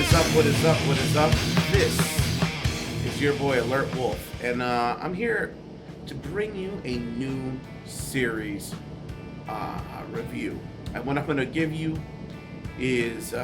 What is up? This is your boy Alert Wolf, and I'm here to bring you a new series review. And what I'm going to give you is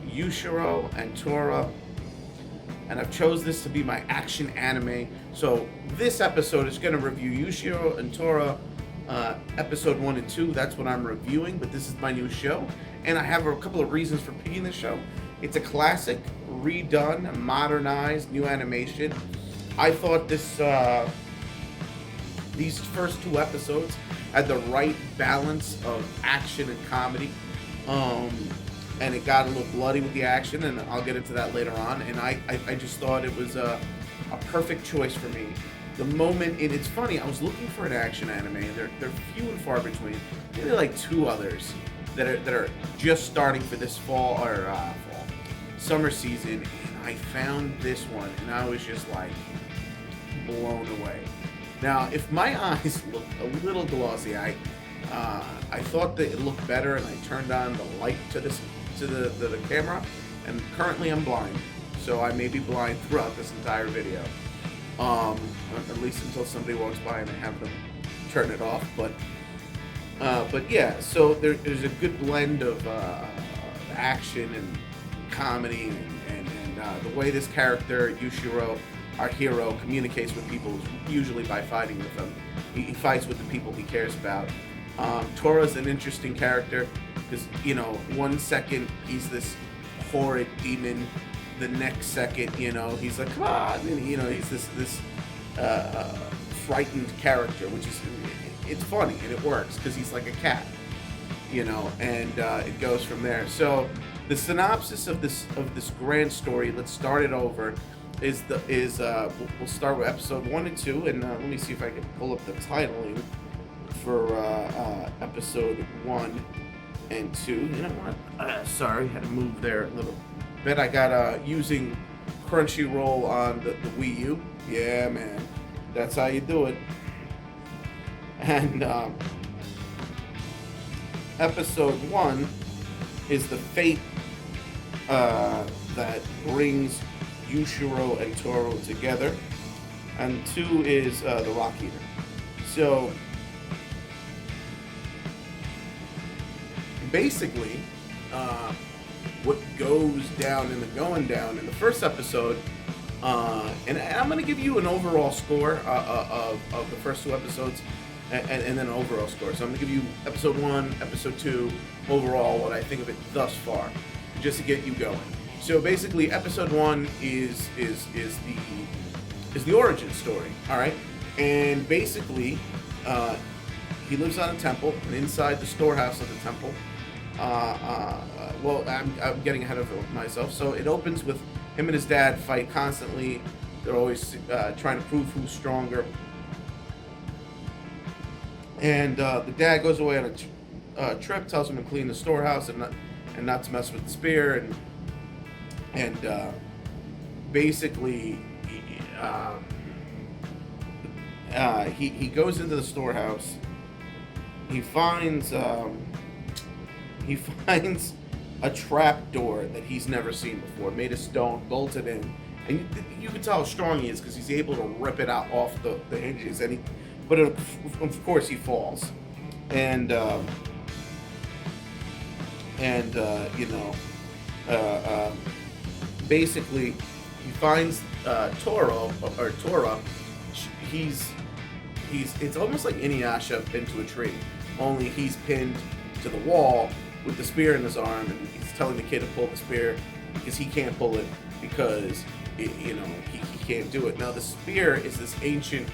Ushio and Tora, and I've chose this to be my action anime. So this episode is going to review Ushio and Tora episode 1 and 2. That's what I'm reviewing, but this is my new show, and I have a couple of reasons for picking this show. It's a classic, redone, modernized, new animation. I thought these first 2 episodes had the right balance of action and comedy, and it got a little bloody with the action, and I'll get into that later on. And I just thought it was a perfect choice for me. The moment, and it's funny, I was looking for an action anime, and they're few and far between. Maybe like 2 others that are just starting for this fall or summer season, and I found this one, and I was just like blown away. Now, if my eyes look a little glossy, I thought that it looked better, and I turned on the light to the camera, and currently I'm blind, so I may be blind throughout this entire video. At least until somebody walks by and I have them turn it off. But yeah, so there's a good blend of action and comedy, and the way this character Ushio, our hero, communicates with people is usually by fighting with them. He fights with the people he cares about. Tora's an interesting character because, one second he's this horrid demon, the next second, he's like, come on, and, he's this frightened character, which is, it's funny and it works because he's like a cat, and it goes from there. So the synopsis of this grand story, let's start it over, we'll start with episode 1 and 2, and let me see if I can pull up the titling for episode 1 and 2. You know what? Sorry, had to move there a little bit. I got using Crunchyroll on the Wii U. Yeah, man, that's how you do it. And episode 1 is the fate that brings Ushio and Tora together, and 2 is the Rock Eater. So basically, what goes down in the going down in the first episode, and I'm going to give you an overall score of the first 2 episodes, and then an overall score. So I'm going to give you episode 1, episode 2, overall, what I think of it thus far, just to get you going. So basically, episode 1 is the origin story, all right? And basically, he lives on a temple, and inside the storehouse of the temple, well, I'm getting ahead of myself. So it opens with him and his dad fight constantly. They're always trying to prove who's stronger. And the dad goes away on a trip, tells him to clean the storehouse and not to mess with the spear. And basically, he goes into the storehouse. He finds a trap door that he's never seen before, made of stone, bolted in, and you can tell how strong he is because he's able to rip it out off the hinges. But of course he falls, and basically he finds Tora. It's almost like Inuyasha pinned to a tree, only he's pinned to the wall with the spear in his arm, and he's telling the kid to pull the spear because he can't pull it because he can't do it. Now the spear is this ancient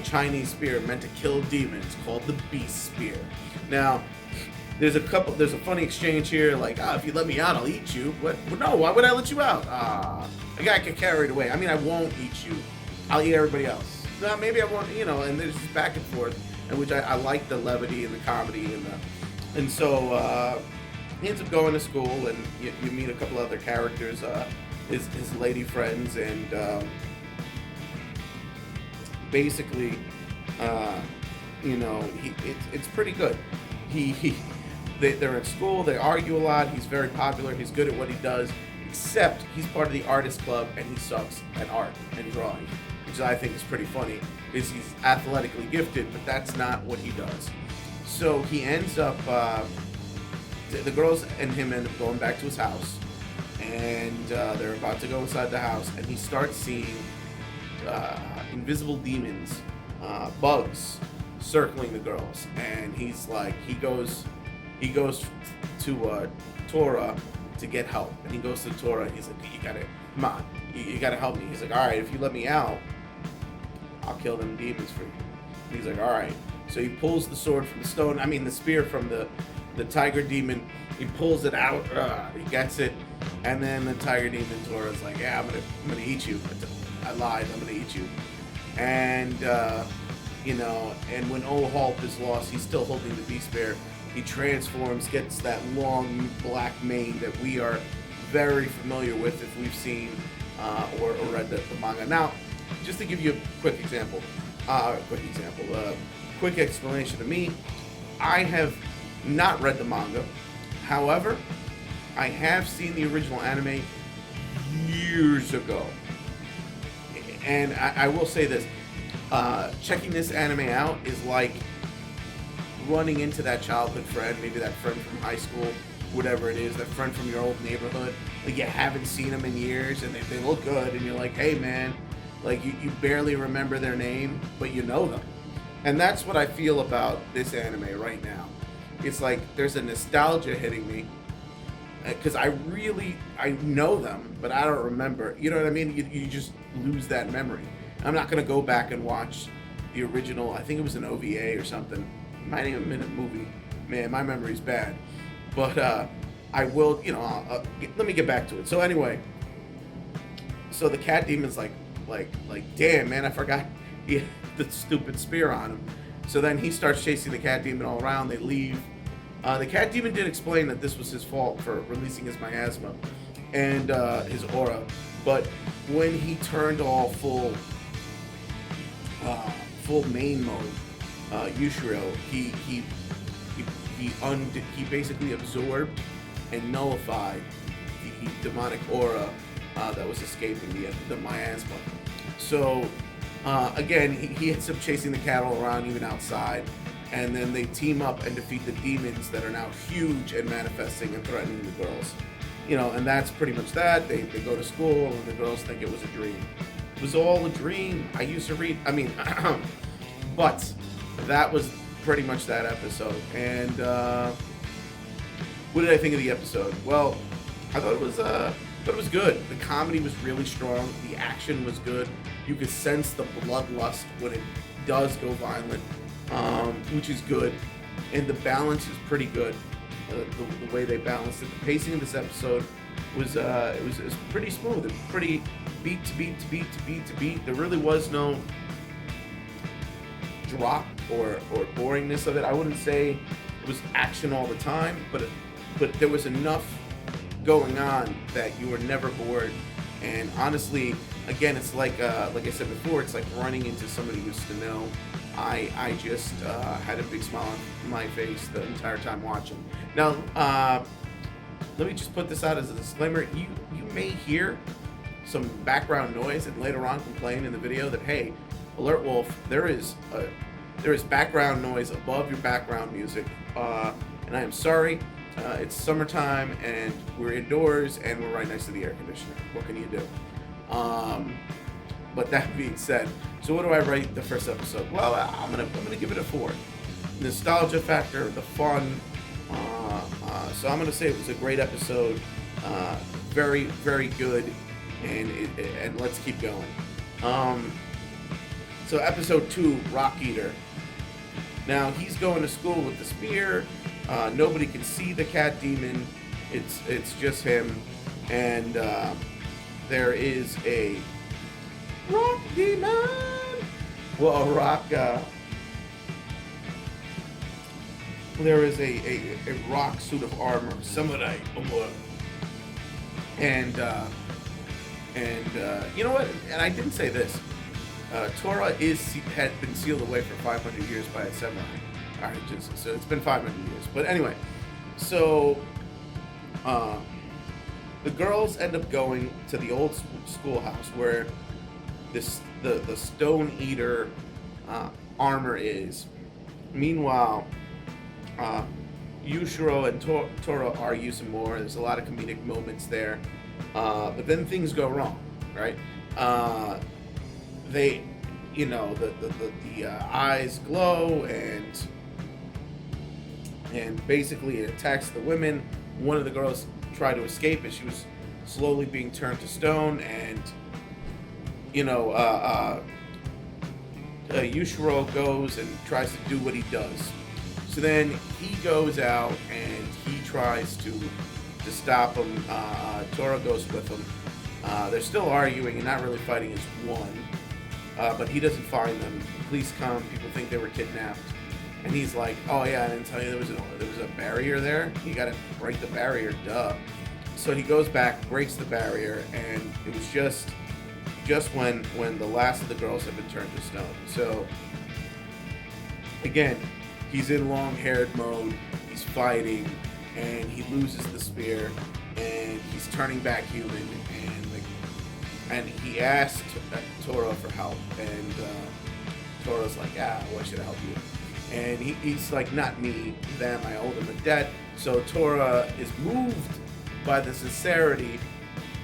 Chinese spear meant to kill demons called the Beast Spear. Now there's a funny exchange here, like, if you let me out, I'll eat you. What? No, why would I let you out? The guy get carried away. I mean, I won't eat you. I'll eat everybody else. No, maybe I won't. And there's this back and forth, in which I like the levity and the comedy and so he ends up going to school, and you meet a couple other characters, his lady friends, and basically, it's pretty good. They're at school, they argue a lot, he's very popular, he's good at what he does, except he's part of the artist club and he sucks at art and drawing, which I think is pretty funny because he's athletically gifted, but that's not what he does. So he ends up, the girls and him end up going back to his house, and they're about to go inside the house, and he starts seeing invisible demons, bugs, circling the girls, and he's like, he goes to Tora to get help, and he goes to Tora, and he's like, come on, you gotta help me. He's like, all right, if you let me out, I'll kill them demons for you. And he's like, all right. So he pulls the sword from the stone, the spear from the tiger demon. He pulls it out, he gets it, and then the tiger demon Tora's like, yeah, I'm gonna eat you. I lied, I'm gonna eat you. And and when Ohalp is lost, he's still holding the beast bear. He transforms, gets that long black mane that we are very familiar with if we've seen or read the manga. Now, just to give you a quick explanation to me, I have not read the manga. However, I have seen the original anime years ago. And I will say this, checking this anime out is like running into that childhood friend, maybe that friend from high school, whatever it is, that friend from your old neighborhood, like you haven't seen them in years and they look good and you're like, hey man, like you barely remember their name, but you know them. And that's what I feel about this anime right now. It's like there's a nostalgia hitting me because I know them, but I don't remember. You know what I mean? You just lose that memory. I'm not going to go back and watch the original. I think it was an OVA or something. It might even have been a movie. Man, my memory's bad. But I will, let me get back to it. So anyway, so the cat demon's like, damn, man, I forgot he had the stupid spear on him. So then he starts chasing the cat demon all around. They leave. The cat demon did explain that this was his fault for releasing his miasma and his aura. But when he turned all full main mode, Ushio, he basically absorbed and nullified the demonic aura that was escaping the miasma. So again, he ends up chasing the cat all around, even outside, and then they team up and defeat the demons that are now huge and manifesting and threatening the girls. And that's pretty much that. They go to school and the girls think it was a dream. It was all a dream. I used to read, but that was pretty much that episode. And what did I think of the episode? Well, I thought it was good. The comedy was really strong. The action was good. You could sense the bloodlust when it does go violent, which is good. And the balance is pretty good. The way they balanced it. The pacing of this episode was it was pretty smooth. It was pretty beat to beat to beat to beat to beat. There really was no drop or boringness of it. I wouldn't say it was action all the time, but there was enough going on that you were never bored. And honestly, again, it's like I said before, it's like running into somebody you used to know. I just had a big smile on my face the entire time watching. Now, let me just put this out as a disclaimer. You may hear some background noise and later on complain in the video that, hey, Alert Wolf, there is background noise above your background music, and I am sorry. It's summertime and we're indoors and we're right next to the air conditioner. What can you do? But that being said, so what do I rate the first episode? Well, I'm gonna give it a 4. Nostalgia factor, the fun. So I'm gonna say it was a great episode. Very, very good, and let's keep going. So episode 2, Rock Eater. Now he's going to school with the spear. Nobody can see the cat demon. It's just him, and there is a rock demon. Well, a rock. There is a rock suit of armor, samurai, and you know what? And I didn't say this. Tora had been sealed away for 500 years by a samurai. All right, so it's been 500 years. But anyway, so the girls end up going to the old schoolhouse where the Stone Eater armor is. Meanwhile, Ushio and Tora argue some more. There's a lot of comedic moments there, but then things go wrong, right? They, the eyes glow, and basically it attacks the women. One of the girls tried to escape as she was slowly being turned to stone, and Ushio goes and tries to do what he does. So then he goes out and he tries to stop him. Tora goes with him. They're still arguing and not really fighting as one, but he doesn't find them. The police come. People think they were kidnapped, and he's like, "Oh yeah, I didn't tell you there was a barrier there. You got to break the barrier, duh." So he goes back, breaks the barrier, and it was just when the last of the girls have been turned to stone. So again, he's in long-haired mode. He's fighting, and he loses the spear, and he's turning back human, and he asked Tora for help, and Tora's like, why should I help you? And he's like, not me, them, I owe them a debt. So Tora is moved by the sincerity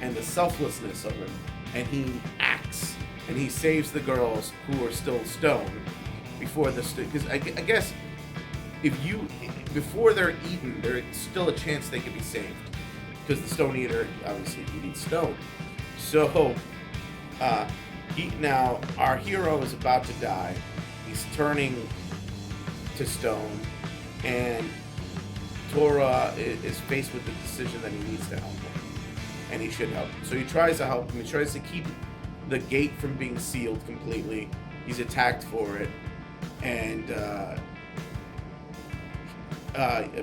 and the selflessness of him, and he acts, and he saves the girls who are still stoned before because I guess before they're eaten, there's still a chance they could be saved, because the Stone Eater, obviously, he needs stone. So, now our hero is about to die. He's turning to stone, and Tora is faced with the decision that he needs to help him, and he should help him. So he tries to help him. He tries to keep the gate from being sealed completely. He's attacked for it, and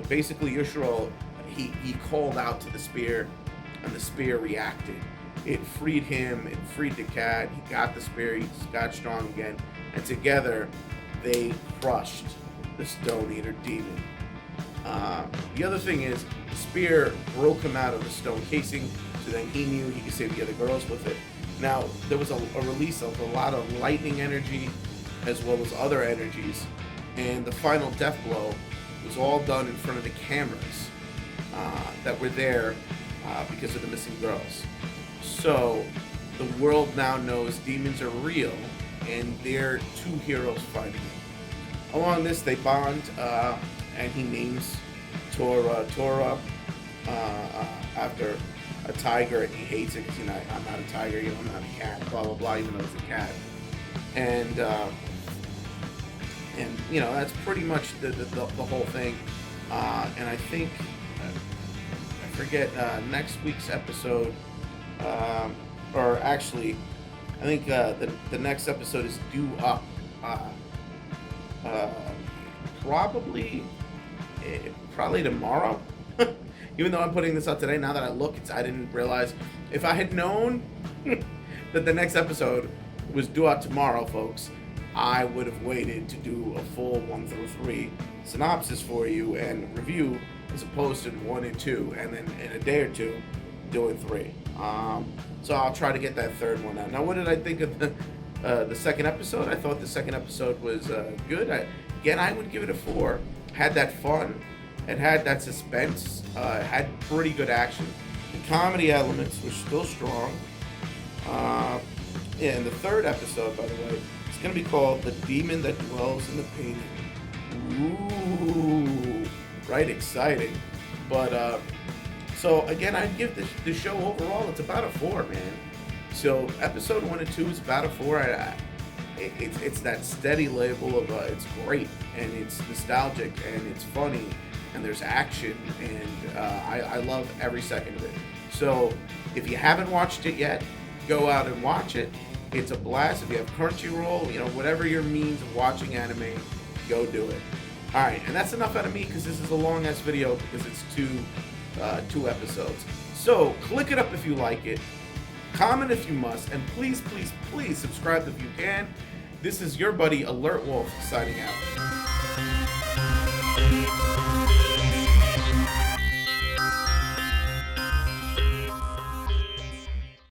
basically Ushio, he called out to the spear, and the spear reacted. It freed him, it freed the cat, he got the spear, he got strong again, and together they crushed the Stone Eater demon. The other thing is, the spear broke him out of the stone casing, so then he knew he could save the other girls with it. Now, there was a release of a lot of lightning energy, as well as other energies, and the final death blow was all done in front of the cameras that were there because of the missing girls. So the world now knows demons are real, and they're two heroes fighting them. Along this, they bond, and he names Tora after a tiger, and he hates it because I'm not a tiger, I'm not a cat, blah blah blah, even though it's a cat. And that's pretty much the whole thing. And I think I forget next week's episode. Or actually, I think the next episode is due up probably tomorrow. Even though I'm putting this up today, now that I look, I didn't realize. If I had known that the next episode was due out tomorrow, folks, I would have waited to do a full 1 through 3 synopsis for you and review, as opposed to 1 and 2, and then in a day or two doing 3. So I'll try to get that third one out. Now, what did I think of the second episode? I thought the second episode was good. I would give it a 4. Had that fun. It had that suspense. It had pretty good action. The comedy elements were still strong. And the third episode, by the way, it's going to be called The Demon That Dwells in the Painting. Ooh, right, exciting. But, so again, I'd give the show overall, it's about a 4, man. So episode 1 and 2 is about a 4. It's that steady label of it's great, and it's nostalgic, and it's funny, and there's action, and I love every second of it. So if you haven't watched it yet, go out and watch it. It's a blast. If you have Crunchyroll, whatever your means of watching anime, go do it. All right, and that's enough out of me, because this is a long ass video, because it's two episodes. So click it up if you like it, comment if you must, and please, please, please subscribe if you can. This is your buddy Alert Wolf signing out.